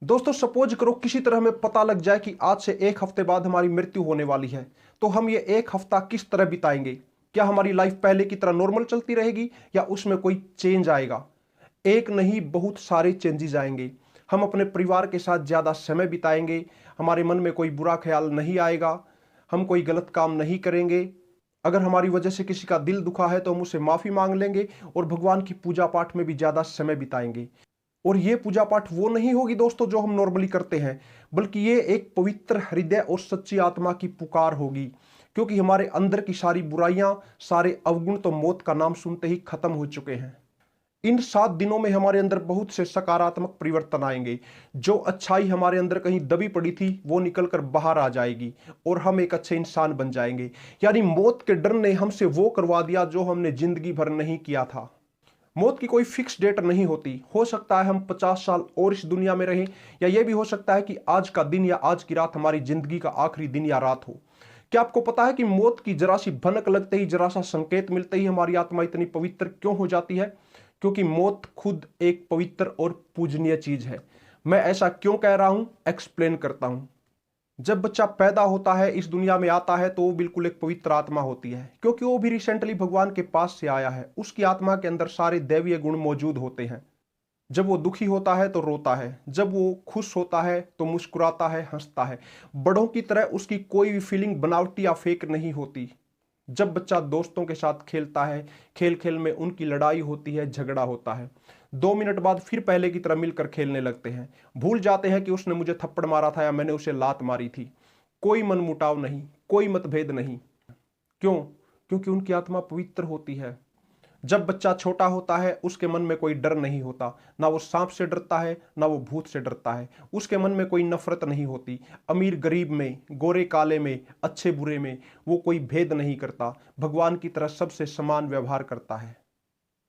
दोस्तों सपोज करो किसी तरह हमें पता लग जाए कि आज से एक हफ्ते बाद हमारी मृत्यु होने वाली है, तो हम ये एक हफ्ता किस तरह बिताएंगे? क्या हमारी लाइफ पहले की तरह नॉर्मल चलती रहेगी या उसमें कोई चेंज आएगा? एक नहीं, बहुत सारे चेंजेस आएंगे। हम अपने परिवार के साथ ज्यादा समय बिताएंगे, हमारे मन में कोई बुरा ख्याल नहीं आएगा, हम कोई गलत काम नहीं करेंगे। अगर हमारी वजह से किसी का दिल दुखा है तो हम उससे माफी मांग लेंगे और भगवान की पूजा पाठ में भी ज्यादा समय बिताएंगे। और ये पूजा पाठ वो नहीं होगी दोस्तों जो हम नॉर्मली करते हैं, बल्कि ये एक पवित्र हृदय और सच्ची आत्मा की पुकार होगी, क्योंकि हमारे अंदर की सारी बुराइयां, सारे अवगुण तो मौत का नाम सुनते ही खत्म हो चुके हैं। इन 7 दिनों में हमारे अंदर बहुत से सकारात्मक परिवर्तन आएंगे। जो अच्छाई हमारे अंदर कहीं दबी पड़ी थी वो निकलकर बाहर आ जाएगी और हम एक अच्छे इंसान बन जाएंगे। यानी मौत के डर ने हमसे वो करवा दिया जो हमने जिंदगी भर नहीं किया था। मौत की कोई फिक्स डेट नहीं होती। हो सकता है हम 50 साल और इस दुनिया में रहें, या यह भी हो सकता है कि आज का दिन या आज की रात हमारी जिंदगी का आखिरी दिन या रात हो। क्या आपको पता है कि मौत की जरा सी भनक लगते ही, जरा सा संकेत मिलते ही हमारी आत्मा इतनी पवित्र क्यों हो जाती है? क्योंकि मौत खुद एक पवित्र और पूजनीय चीज है। मैं ऐसा क्यों कह रहा हूं, एक्सप्लेन करता हूं। जब बच्चा पैदा होता है, इस दुनिया में आता है, तो वो बिल्कुल एक पवित्र आत्मा होती है, क्योंकि वो भी रिसेंटली भगवान के पास से आया है। उसकी आत्मा के अंदर सारे दैवीय गुण मौजूद होते हैं। जब वो दुखी होता है तो रोता है, जब वो खुश होता है तो मुस्कुराता है, हंसता है। बड़ों की तरह उसकी कोई भी फीलिंग बनावटी या फेक नहीं होती। जब बच्चा दोस्तों के साथ खेलता है, खेल खेल में उनकी लड़ाई होती है, झगड़ा होता है, 2 मिनट बाद फिर पहले की तरह मिलकर खेलने लगते हैं। भूल जाते हैं कि उसने मुझे थप्पड़ मारा था या मैंने उसे लात मारी थी। कोई मनमुटाव नहीं, कोई मतभेद नहीं। क्यों? क्योंकि उनकी आत्मा पवित्र होती है। जब बच्चा छोटा होता है उसके मन में कोई डर नहीं होता। ना वो सांप से डरता है, ना वो भूत से डरता है। उसके मन में कोई नफरत नहीं होती। अमीर गरीब में, गोरे काले में, अच्छे बुरे में वो कोई भेद नहीं करता। भगवान की तरह सबसे समान व्यवहार करता है।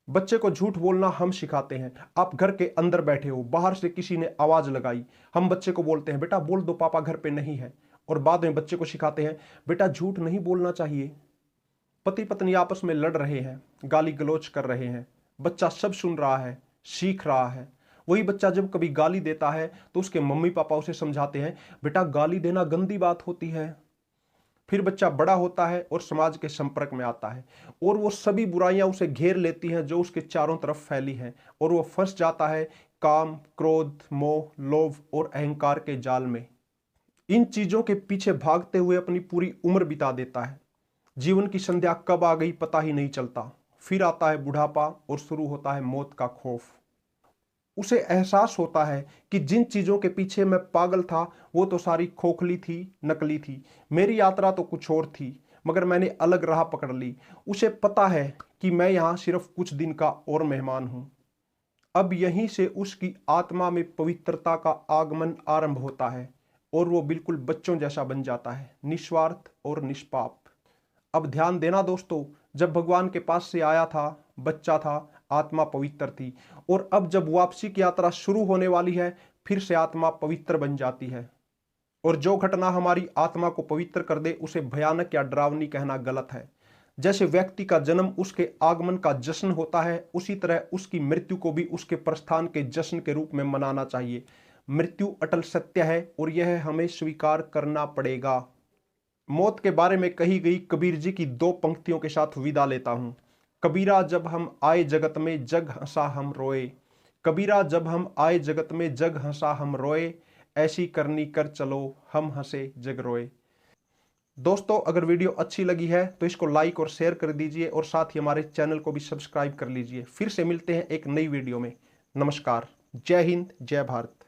बच्चे को झूठ बोलना हम सिखाते हैं। आप घर के अंदर बैठे हो, बाहर से किसी ने आवाज लगाई, हम बच्चे को बोलते हैं बेटा बोल दो, पापा घर पे नहीं है। और बाद में बच्चे को सिखाते हैं बेटा झूठ नहीं बोलना चाहिए। पति पत्नी आपस में लड़ रहे हैं, गाली गलौज कर रहे हैं, बच्चा सब सुन रहा है, सीख रहा है। वही बच्चा जब कभी गाली देता है तो उसके मम्मी पापा उसे समझाते हैं बेटा गाली देना गंदी बात होती है। फिर बच्चा बड़ा होता है और समाज के संपर्क में आता है, और वो सभी बुराइयां उसे घेर लेती हैं जो उसके चारों तरफ फैली हैं, और वो फंस जाता है काम, क्रोध, मोह, लोभ और अहंकार के जाल में। इन चीजों के पीछे भागते हुए अपनी पूरी उम्र बिता देता है। जीवन की संध्या कब आ गई पता ही नहीं चलता। फिर आता है बुढ़ापा और शुरू होता है मौत का खौफ। उसे एहसास होता है कि जिन चीजों के पीछे मैं पागल था वो तो सारी खोखली थी, नकली थी। मेरी यात्रा तो कुछ और थी, मगर मैंने अलग राह पकड़ ली। उसे पता है कि मैं यहां सिर्फ कुछ दिन का और मेहमान हूं। अब यहीं से उसकी आत्मा में पवित्रता का आगमन आरंभ होता है और वो बिल्कुल बच्चों जैसा बन जाता है, निस्वार्थ और निष्पाप। अब ध्यान देना दोस्तों, जब भगवान के पास से आया था, बच्चा था, आत्मा पवित्र थी, और अब जब वापसी की यात्रा शुरू होने वाली है, फिर से आत्मा पवित्र बन जाती है। और जो घटना हमारी आत्मा को पवित्र कर दे उसे भयानक या डरावनी कहना गलत है। जैसे व्यक्ति का जन्म उसके आगमन का जश्न होता है, उसी तरह उसकी मृत्यु को भी उसके प्रस्थान के जश्न के रूप में मनाना चाहिए। मृत्यु अटल सत्य है और यह हमें स्वीकार करना पड़ेगा। मौत के बारे में कही गई कबीर जी की 2 पंक्तियों के साथ विदा लेता हूं। कबीरा जब हम आए जगत में जग हंसा हम रोए। कबीरा जब हम आए जगत में जग हंसा हम रोए। ऐसी करनी कर चलो हम हंसे जग रोए। दोस्तों अगर वीडियो अच्छी लगी है तो इसको लाइक और शेयर कर दीजिए, और साथ ही हमारे चैनल को भी सब्सक्राइब कर लीजिए। फिर से मिलते हैं एक नई वीडियो में। नमस्कार, जय हिंद, जय भारत।